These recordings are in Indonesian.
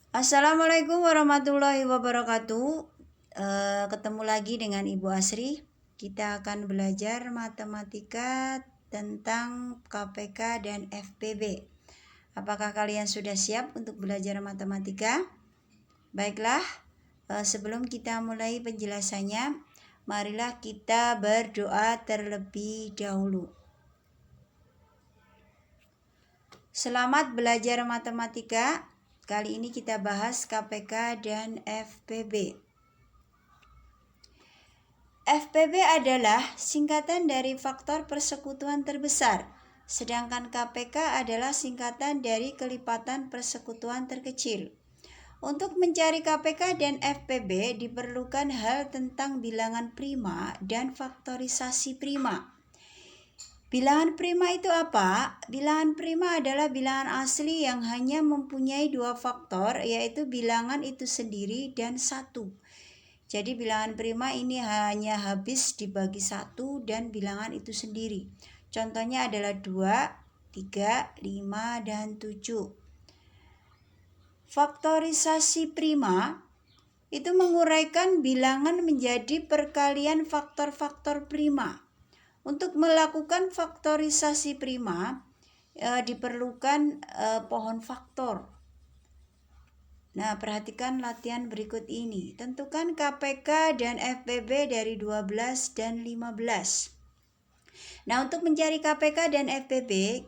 Assalamualaikum warahmatullahi wabarakatuh. Ketemu lagi dengan Ibu Asri. Kita akan belajar matematika tentang KPK dan FPB. Apakah kalian sudah siap untuk belajar matematika? Baiklah, sebelum kita mulai penjelasannya, marilah kita berdoa terlebih dahulu. Selamat belajar matematika. Kali ini kita bahas KPK dan FPB. FPB adalah singkatan dari faktor persekutuan terbesar, sedangkan KPK adalah singkatan dari kelipatan persekutuan terkecil. Untuk mencari KPK dan FPB diperlukan hal tentang bilangan prima dan faktorisasi prima. Bilangan prima itu apa? Bilangan prima adalah bilangan asli yang hanya mempunyai dua faktor, yaitu bilangan itu sendiri dan satu. Jadi bilangan prima ini hanya habis dibagi satu dan bilangan itu sendiri. Contohnya adalah 2, 3, 5, dan 7. Faktorisasi prima itu menguraikan bilangan menjadi perkalian faktor-faktor prima. Untuk melakukan faktorisasi prima diperlukan pohon faktor. Nah, perhatikan latihan berikut ini. Tentukan KPK dan FPB dari 12 dan 15. Nah, untuk mencari KPK dan FPB,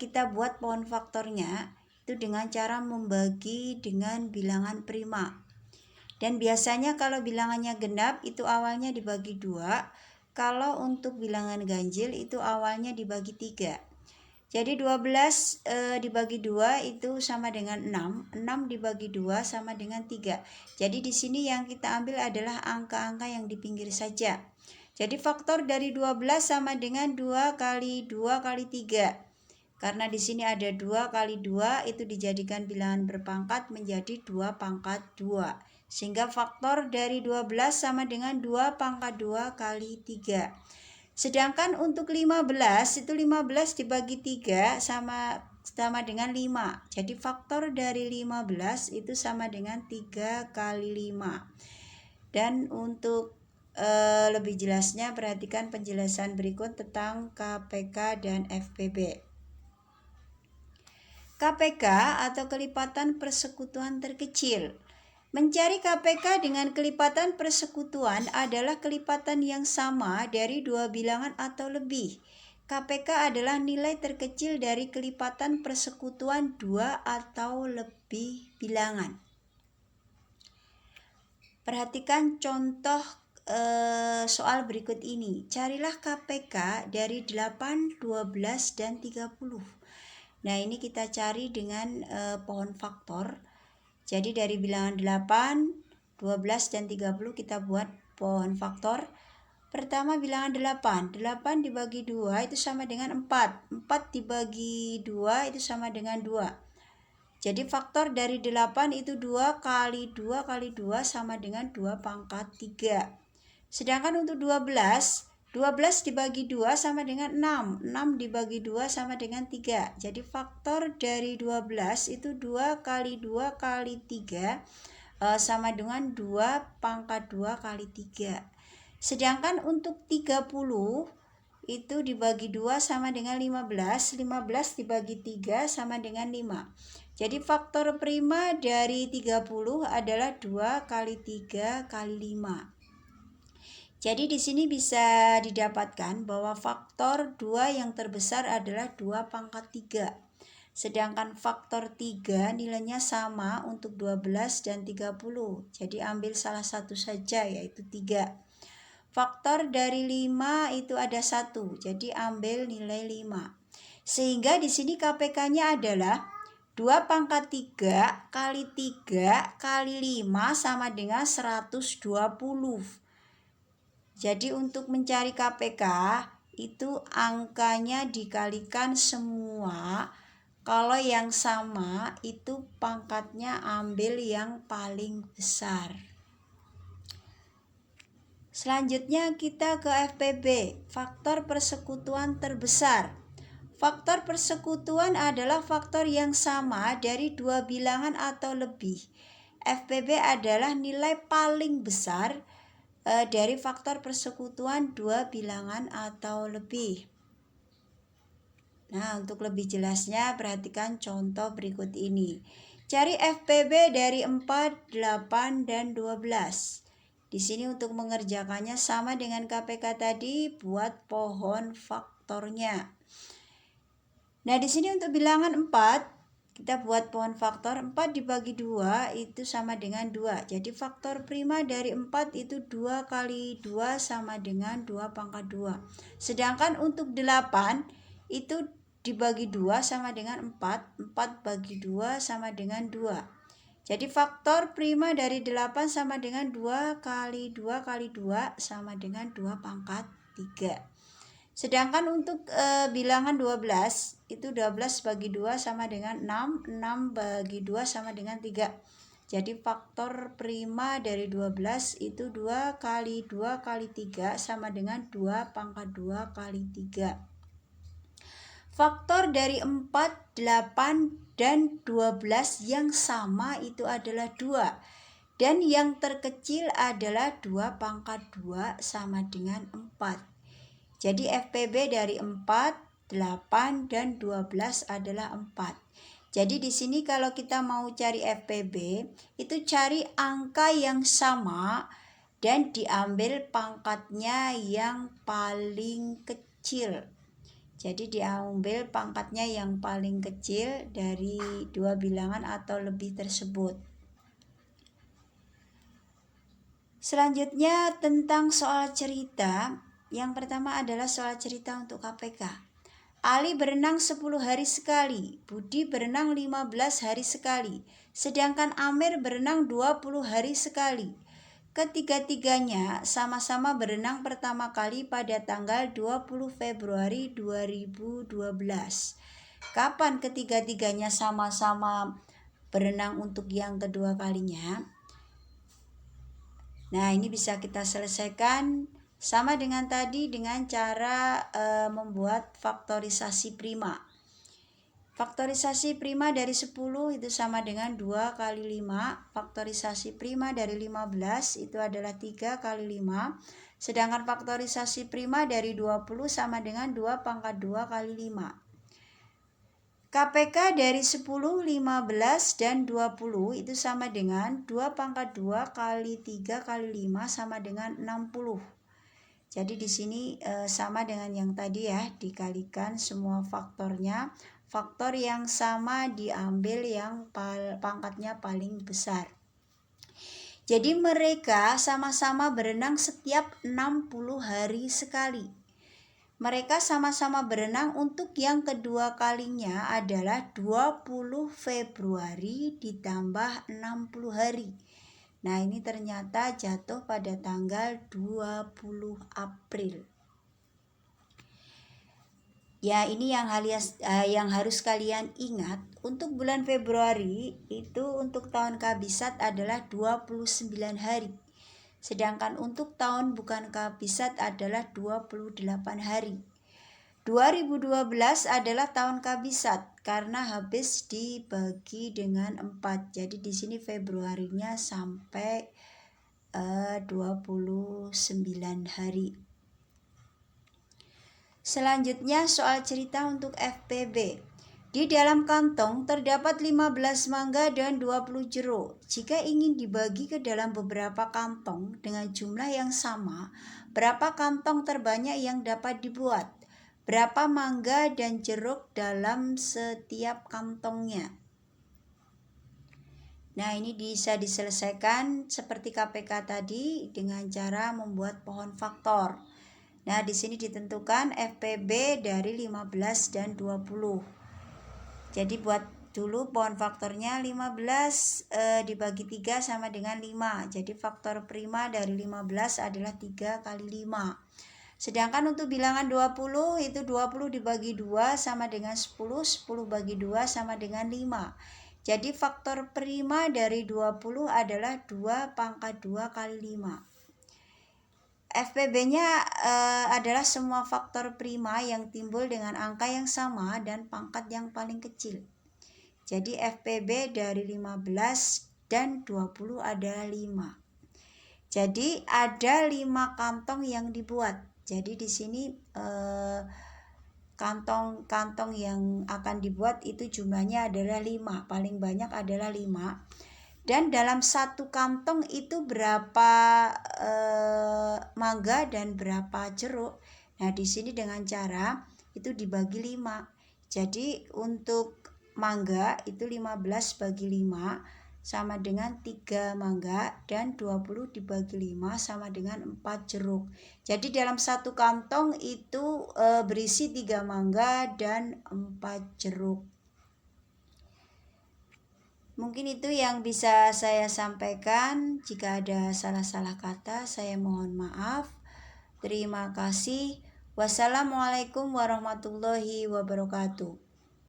kita buat pohon faktornya itu dengan cara membagi dengan bilangan prima. Dan biasanya kalau bilangannya genap itu awalnya dibagi 2. Kalau untuk bilangan ganjil itu awalnya dibagi 3. Jadi 12 dibagi 2 itu sama dengan 6. 6 dibagi 2 sama dengan 3. Jadi di sini yang kita ambil adalah angka-angka yang di pinggir saja. Jadi faktor dari 12 sama dengan 2 kali 2 kali 3. Karena di sini ada 2 kali 2 itu dijadikan bilangan berpangkat menjadi 2 pangkat 2. Sehingga faktor dari 12 sama dengan 2 pangkat 2 kali 3. Sedangkan untuk 15 itu 15 dibagi 3 sama dengan 5. Jadi faktor dari 15 itu sama dengan 3 kali 5. Dan untuk lebih jelasnya perhatikan penjelasan berikut tentang KPK dan FPB. KPK atau kelipatan persekutuan terkecil. Mencari KPK dengan kelipatan persekutuan adalah kelipatan yang sama dari dua bilangan atau lebih. KPK adalah nilai terkecil dari kelipatan persekutuan dua atau lebih bilangan. Perhatikan contoh soal berikut ini. Carilah KPK dari 8, 12, dan 30. Nah, ini kita cari dengan pohon faktor. Jadi dari bilangan 8, 12, dan 30 kita buat pohon faktor. Pertama bilangan 8. 8 dibagi 2 itu sama dengan 4. 4 dibagi 2 itu sama dengan 2. Jadi faktor dari 8 itu 2 kali 2 kali 2 sama dengan 2 pangkat 3. Sedangkan untuk 12 dibagi 2 sama dengan 6. 6 dibagi 2 sama dengan 3. Jadi faktor dari 12 itu 2 kali 2 kali 3 sama dengan 2 pangkat 2 kali 3. Sedangkan untuk 30 itu dibagi 2 sama dengan 15. 15 dibagi 3 sama dengan 5. Jadi faktor prima dari 30 adalah 2 kali 3 kali 5. Jadi di sini bisa didapatkan bahwa faktor 2 yang terbesar adalah 2 pangkat 3. Sedangkan faktor 3 nilainya sama untuk 12 dan 30. Jadi ambil salah satu saja yaitu 3. Faktor dari 5 itu ada 1. Jadi ambil nilai 5. Sehingga di sini KPK-nya adalah 2 pangkat 3 kali 3 kali 5 sama dengan 120. Jadi untuk mencari KPK itu angkanya dikalikan semua. Kalau yang sama itu pangkatnya ambil yang paling besar. Selanjutnya kita ke FPB, faktor persekutuan terbesar. Faktor persekutuan adalah faktor yang sama dari dua bilangan atau lebih. FPB adalah nilai paling besar dari faktor persekutuan dua bilangan atau lebih. Nah, untuk lebih jelasnya perhatikan contoh berikut ini. Cari FPB dari 4, 8, dan 12. Di sini untuk mengerjakannya sama dengan KPK tadi, buat pohon faktornya. Nah, di sini untuk bilangan 4, kita buat pohon faktor 4 dibagi 2 itu sama dengan 2. Jadi faktor prima dari 4 itu 2 kali 2 sama dengan 2 pangkat 2. Sedangkan untuk 8 itu dibagi 2 sama dengan 4. 4 bagi 2 sama dengan 2. Jadi faktor prima dari 8 sama dengan 2 kali 2 kali 2 sama dengan 2 pangkat 3. Sedangkan untuk bilangan 12 itu 12 bagi 2 sama dengan 6, 6 bagi 2 sama dengan 3. Jadi faktor prima dari 12 itu 2 kali 2 kali 3 sama dengan 2 pangkat 2 kali 3. Faktor dari 4, 8, dan 12 yang sama itu adalah 2. Dan yang terkecil adalah 2 pangkat 2 sama dengan 4. Jadi FPB dari 4, 8, dan 12 adalah 4. Jadi di sini kalau kita mau cari FPB, itu cari angka yang sama dan diambil pangkatnya yang paling kecil. Jadi diambil pangkatnya yang paling kecil dari dua bilangan atau lebih tersebut. Selanjutnya tentang soal cerita. Yang pertama adalah soal cerita untuk KPK. Ali berenang 10 hari sekali, Budi berenang 15 hari sekali, sedangkan Amir berenang 20 hari sekali. Ketiga-tiganya sama-sama berenang pertama kali pada tanggal 20 Februari 2012. Kapan ketiga-tiganya sama-sama berenang untuk yang kedua kalinya? Nah, ini bisa kita selesaikan sama dengan tadi dengan cara membuat faktorisasi prima. Faktorisasi prima dari 10 itu sama dengan 2 kali 5. Faktorisasi prima dari 15 itu adalah 3 kali 5. Sedangkan faktorisasi prima dari 20 sama dengan 2 pangkat 2 kali 5. KPK dari 10, 15, dan 20 itu sama dengan 2 pangkat 2 kali 3 kali 5 sama dengan 60. Jadi di sini sama dengan yang tadi ya, dikalikan semua faktornya. Faktor yang sama diambil yang pangkatnya paling besar. Jadi mereka sama-sama berenang setiap 60 hari sekali. Mereka sama-sama berenang untuk yang kedua kalinya adalah 20 Februari ditambah 60 hari. Nah, ini ternyata jatuh pada tanggal 20 April. Ya, ini yang harus kalian ingat. Untuk bulan Februari itu untuk tahun kabisat adalah 29 hari. Sedangkan untuk tahun bukan kabisat adalah 28 hari. 2012 adalah tahun kabisat karena habis dibagi dengan 4. Jadi di sini Februarinya sampai 29 hari. Selanjutnya soal cerita untuk FPB. Di dalam kantong terdapat 15 mangga dan 20 jeruk. Jika ingin dibagi ke dalam beberapa kantong dengan jumlah yang sama, berapa kantong terbanyak yang dapat dibuat? Berapa mangga dan jeruk dalam setiap kantongnya? Nah, ini bisa diselesaikan seperti KPK tadi dengan cara membuat pohon faktor. Nah, di sini ditentukan FPB dari 15 dan 20. Jadi buat dulu pohon faktornya 15 dibagi 3 sama dengan 5. Jadi faktor prima dari 15 adalah 3 kali 5. Sedangkan untuk bilangan 20 itu 20 dibagi 2 sama dengan 10. 10 bagi 2 sama dengan 5. Jadi faktor prima dari 20 adalah 2 pangkat 2 kali 5. FPB-nya adalah semua faktor prima yang timbul dengan angka yang sama dan pangkat yang paling kecil. Jadi FPB dari 15 dan 20 adalah 5. Jadi ada 5 kantong yang dibuat. Jadi di sini kantong-kantong yang akan dibuat itu jumlahnya adalah 5. Paling banyak adalah 5. Dan dalam satu kantong itu berapa mangga dan berapa jeruk. Nah, di sini dengan cara itu dibagi 5. Jadi untuk mangga itu 15 bagi 5 sama dengan 3 mangga, dan 20 dibagi 5 sama dengan 4 jeruk. Jadi dalam satu kantong itu berisi 3 mangga dan 4 jeruk. Mungkin itu yang bisa saya sampaikan. Jika ada salah-salah kata, saya mohon maaf. Terima kasih. Wassalamualaikum warahmatullahi wabarakatuh.